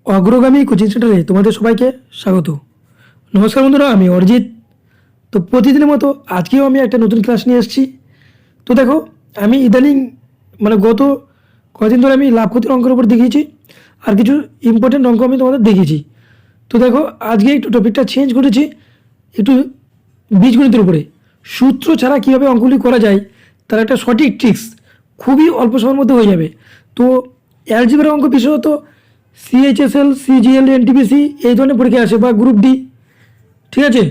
অগ্রগামী কোচিং সেন্টারে তোমাদের সবাইকে স্বাগত। নমস্কার বন্ধুরা, আমি অরিজিৎ। তো প্রতিদিনের মতো আজকেও আমি একটা নতুন ক্লাস নিয়ে এসেছি। তো দেখো, আমি ইদানিং গত কয়েকদিন ধরে আমি লাভ ক্ষতির অঙ্কের উপর দেখিয়েছি, আর কিছু ইম্পর্টেন্ট অঙ্ক আমি তোমাদের দেখিয়েছি। তো দেখো, আজকে একটু টপিকটা চেঞ্জ করেছি, একটু বীজগণিতের উপরে সূত্র ছাড়া কীভাবে অঙ্কগুলি করা যায় তার একটা সঠিক ট্রিক্স খুবই অল্প সময়ের মধ্যে হয়ে যাবে। তো অ্যালজেব্রা অঙ্ক বিশেষত সিএইচএসএল, সিজিএল, এনটিপিসি এই ধরনের পরীক্ষা আসে, বা গ্রুপ ডি, ঠিক আছে।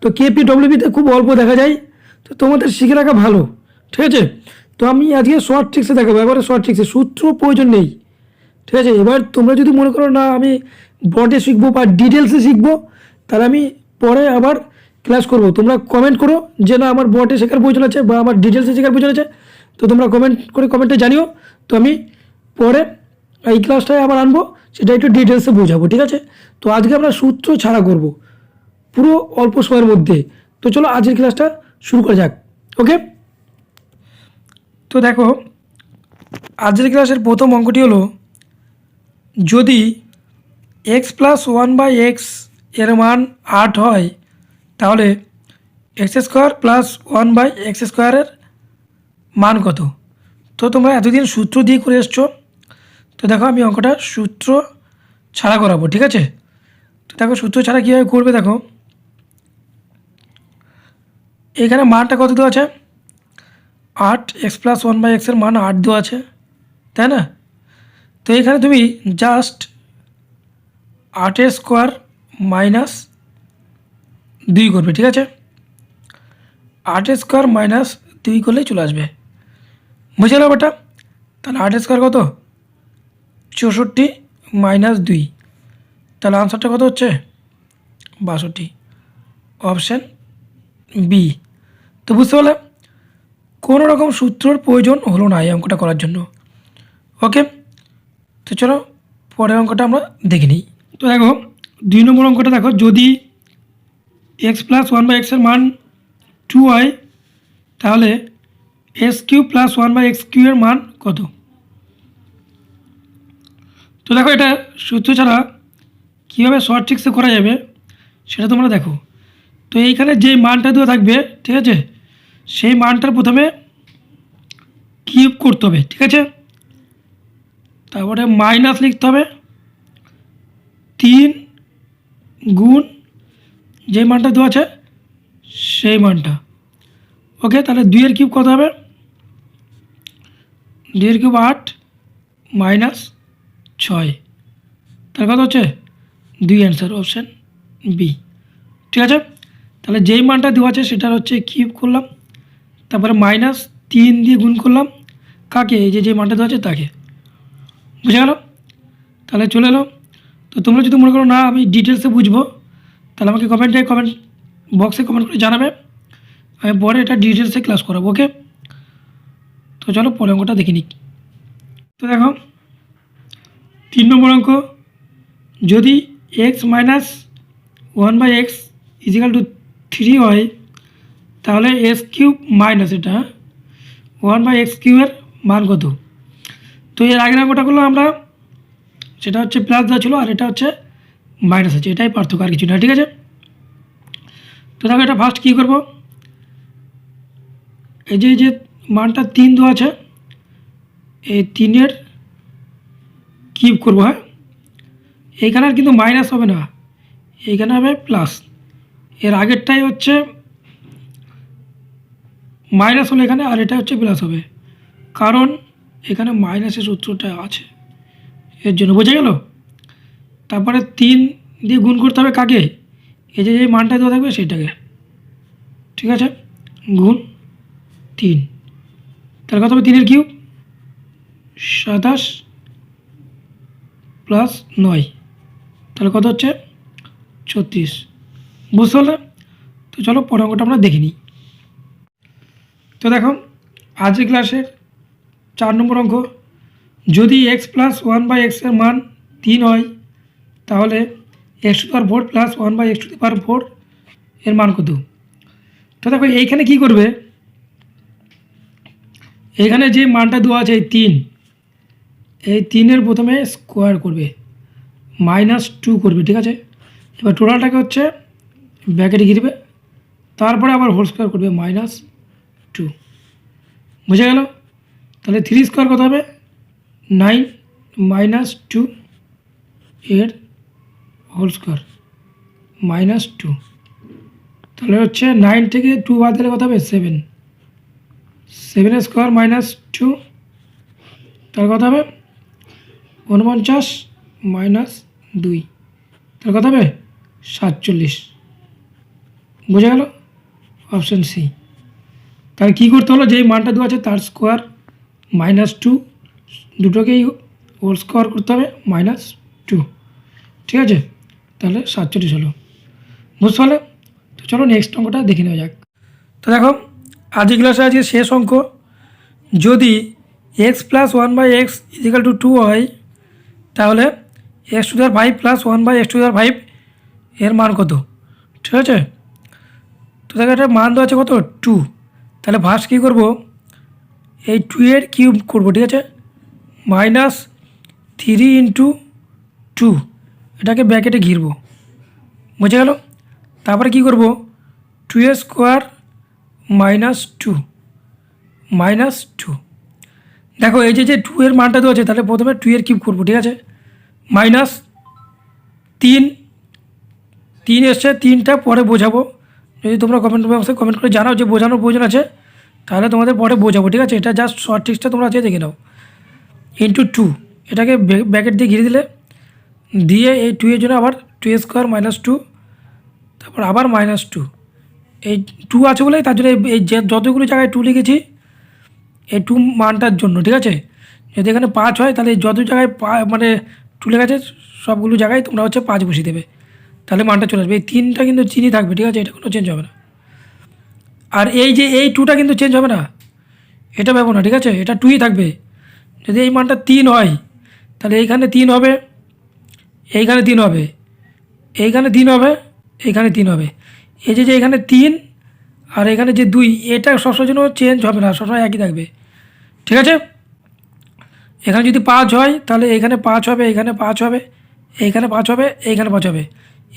তো কেপিডব্লিউবিতে খুব অল্প দেখা যায়, তো তোমাদের শিখে রাখা ভালো, ঠিক আছে। তো আমি আজকে শর্ট ট্রিক্সে দেখাবো, এবারে শর্ট ট্রিক্সে সূত্র প্রয়োজন নেই, ঠিক আছে। এবার তোমরা যদি মনে করো না আমি ব্রডে শিখবো বা ডিটেলসে শিখবো, তাহলে আমি পরে আবার ক্লাস করব। তোমরা কমেন্ট করো যে না আমার ব্রডে শেখার প্রয়োজন আছে বা আমার ডিটেলসে শেখার প্রয়োজন আছে, তো তোমরা কমেন্ট করে কমেন্টে জানিও। তো আমি পরে এই ক্লাসটায় আবার আনবো, সেটা একটু ডিটেলসে বোঝাবো, ঠিক আছে। তো আজকে আমরা সূত্র ছাড়া করব পুরো অল্প সময়ের মধ্যে। তো চলো আজকের ক্লাসটা শুরু করা যাক, ওকে। তো দেখো, আজকের ক্লাসের প্রথম অঙ্কটি হলো, যদি X plus one by X এর মান 8 হয়, তাহলে X square plus one by X স্কোয়ারের মান কত? তো তোমরা এতদিন সূত্র দিয়ে করে এসছো, তো দেখো আমি অঙ্কটা সূত্র ছাড়া করাবো, ঠিক আছে। তো দেখো সূত্র ছাড়া কীভাবে করবে, দেখো এখানে মানটা কত দেওয়া আছে, 8, এক্স প্লাস ওয়ান বাই এক্সের মান 8 দেওয়া আছে, তাই না। তো এখানে তুমি জাস্ট 8 স্কোয়ার মাইনাস 2 করবে, ঠিক আছে। 8 স্কোয়ার মাইনাস 2 করলেই চলে আসবে, বুঝে গেল ব্যাপারটা। তাহলে 8 স্কোয়ার কত, 64 মাইনাস 2, তাহলে আনসারটা কত হচ্ছে 62, অপশান বি। তো বুঝতে পারলে কোনো রকম সূত্রর প্রয়োজন হলো না এই অঙ্কটা করার জন্য, ওকে। তো চলো পরের অঙ্কটা আমরা দেখে নিই। তো দেখো 2 নম্বর অঙ্কটা দেখো, যদি এক্স প্লাস ওয়ান বাই এক্সের মান 2 হয়, তাহলে X cube plus one by X কিউবের মান কত? তো দেখো এটা সূত্র ছাড়া কীভাবে শর্ট ট্রিক্সে করা যাবে সেটা তোমরা দেখো। তো এইখানে যে মানটা দেওয়া থাকবে, ঠিক আছে, সেই মানটার প্রথমে কিউব করতে হবে, ঠিক আছে। তারপরে মাইনাস লিখতে হবে 3 গুণ যে মানটা দেওয়া আছে সেই মানটা, ওকে। তাহলে 2 এর কিউব কত হবে, 2 এর কিউব 8 মাইনাস 6, তাহলে কত হচ্ছে 2, অ্যান্সার অপশান বি, ঠিক আছে। তাহলে যেই মানটা দেওয়া আছে সেটার হচ্ছে কিউব করলাম, তারপরে মাইনাস 3 দিয়ে গুণ করলাম কাকে, এই যে মানটা দেওয়া আছে তাকে, বুঝে গেল। তাহলে চলে এলো। তো তোমরা যদি মনে করো না আমি ডিটেলসে বুঝবো, তাহলে আমাকে কমেন্ট বক্সে কমেন্ট করে জানাবে, আমি পরে এটা ডিটেলসে ক্লাস করাবো, ওকে। তো চলো পরের অঙ্কটা দেখে নিই। তো দেখো 3 নম্বর অঙ্ক, যদি X minus one by X equal to 3 হয়, তাহলে এক্স কিউব মাইনাস এটা ওয়ান বাই এক্স কিউবের মান কত? তো এর আগের অঙ্কটা করলো আমরা, সেটা হচ্ছে প্লাস দেওয়া ছিল আর এটা হচ্ছে মাইনাস আছে, এটাই পার্থক্য, আর কিছু না, ঠিক আছে। তো দেখো এটা ফার্স্ট কী করবো, এই যে মানটা 3 দেওয়া আছে, এই 3-এর কিউব করবো, হ্যাঁ। এইখানে আর কিন্তু মাইনাস হবে না, এইখানে হবে প্লাস। এর আগেরটাই হচ্ছে মাইনাস হলো এখানে, আর এটা হচ্ছে প্লাস হবে, কারণ এখানে মাইনাসের সূত্রটা আছে, এর জন্য, বোঝা গেল। তারপরে 3 দিয়ে গুণ করতে হবে কাকে, এই যে মানটা দেওয়া থাকবে সেটাকে, ঠিক আছে, গুণ 3, তাহলে কত হবে 3-এর কিউব 27 প্লাস 9, তাহলে কত হচ্ছে 36, বুঝতে পারলে। তো চলো পরের অঙ্কটা আমরা দেখে নিই। তো দেখো আজকের ক্লাসের 4 নম্বর অঙ্ক, যদি এক্স প্লাস ওয়ান বাই এক্সের মান 3 হয়, তাহলে x to power 4 plus one by x to power 4 এর মান কত? তো দেখো এইখানে কি করবে, এখানে যে মানটা দেওয়া আছে এই 3, এই 3-এর প্রথমে স্কোয়ার করবে, -2 করবে, ঠিক আছে। এবার টোটালটাকে হচ্ছে ব্র্যাকেটে ঘিরবে, তারপরে আবার হোল স্কোয়ার করবে -2, বুঝে গেল। তাহলে 3 স্কোয়ার কত হবে? 9 -2 এর হোল স্কোয়ার -2, তাহলে হচ্ছে 9 থেকে 2 বাদ দিলে কত হবে? 7 স্কোয়ার -2, তাহলে কত হবে? 49 -2, তাহলে কত হবে? 47, বোঝা গেল, অপশান সি। তাহলে কী করতে হলো? যেই মানটা দেওয়া আছে তার স্কোয়ার -2, দুটোকেই হোল স্কোয়ার করতে হবে -2, ঠিক আছে। তাহলে 47 হলো, বুঝতে পারলে? তো চলো নেক্সট অঙ্কটা দেখে নেওয়া যাক। তো দেখো, আজকের ক্লাসে আজকে শেষ অঙ্ক। যদি x+1/x = 2 হয়, তাহলে x⁵ +1/x⁵ এর মান কত? ঠিক আছে। তো দেখো একটা মান দেওয়া আছে কত? 2। তাহলে ফার্স্ট কী করবো? এই 2 এর কিউব করবো, ঠিক আছে। -3 × 2, এটাকে ব্র্যাকেটে ঘিরবো, বুঝে গেল। তারপরে কী করবো? 2 স্কোয়ার -2 -2। দেখো এই যে 2 এর মানটা দেওয়া আছে, তাহলে প্রথমে 2 এর কিউব করবো, ঠিক আছে। -3 এসছে, 3টা পরে বোঝাবো। যদি তোমরা কমেন্ট বক্সে কমেন্ট করে জানাও যে বোঝানোর প্রয়োজন আছে, তাহলে তোমাদের পরে বোঝাবো, ঠিক আছে। এটা জাস্ট শর্ট ট্রিক্সটা তোমরা আছে দেখে নাও। × 2, এটাকে ব্র্যাকেট দিয়ে ঘিরে দিলে, দিয়ে এই 2 এর জন্য আবার 2 স্কোয়ার -2, তারপর আবার -2। এই 2 আছে বলেই তার জন্য এই যে যতগুলো জায়গায় 2 লিখেছি এই 2 মানটার জন্য, ঠিক আছে। যদি এখানে 5 হয়, তাহলে যত জায়গায় মানে 2 লেখা আছে সবগুলো জায়গায় তোমরা হচ্ছে 5 বসিয়ে দেবে, তাহলে মানটা চলে আসবে। এই 3টা কিন্তু চিনি থাকবে, ঠিক আছে, এটা কোনো চেঞ্জ হবে না। আর এই যে এই 2টা কিন্তু চেঞ্জ হবে না, এটা ভেবো না, ঠিক আছে, এটা 2ই থাকবে। যদি এই মানটা 3 হয়, তাহলে এইখানে 3 হবে, এইখানে 3 হবে, এইখানে 3 হবে, এইখানে 3 হবে। এই যে এখানে 3 আর এখানে যে 2, এটা সবসময় জন্য চেঞ্জ হবে না, সবসময় একই থাকবে, ঠিক আছে। এখানে যদি 5 হয়, তাহলে এইখানে 5 হবে, এইখানে 5 হবে, এইখানে 5 হবে, এইখানে 5 হবে।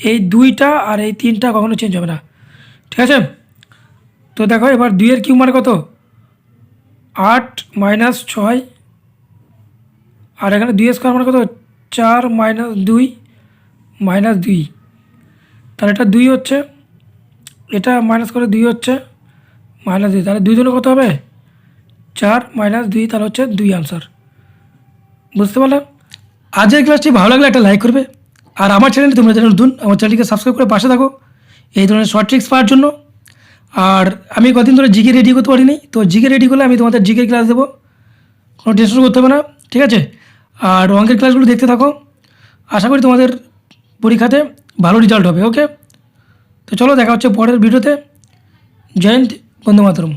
এই 2টা আর এই 3টা কখনো চেঞ্জ হবে না, ঠিক আছে। তো দেখো এবার 2 এর কিউব মানে কত? 8 - 6, আর এখানে 2 স্কোয়ার মানে কত? 4 - 2 -2, তাহলে এটা 2 হচ্ছে, এটা মাইনাস করে 2 হচ্ছে -2, তাহলে 2 জন্য কত হবে? 4 - 2, তাহলে হচ্ছে 2 আনসার, বুঝতে পারলে? আজকের ক্লাসটি ভালো লাগলে একটা লাইক করবে, আর আমার চ্যানেলে তোমরা যারা নতুন, আমার চ্যানেলটিকে সাবস্ক্রাইব করে পাশে থাকো এই ধরনের শর্ট ট্রিক্স পাওয়ার জন্য। আর আমি কদিন ধরে জিকে রেডি করতে পারিনি, তো জিকে রেডি করলে আমি তোমাদের জিকে ক্লাস দেবো, কোনো টেনশন করতে হবে না, ঠিক আছে। আর অঙ্কের ক্লাসগুলো দেখতে থাকো, আশা করি তোমাদের পরীক্ষাতে ভালো রেজাল্ট হবে, ওকে। তো চলো দেখা হচ্ছে পরের ভিডিওতে। জয় হিন্দ, বন্দে মাতরম।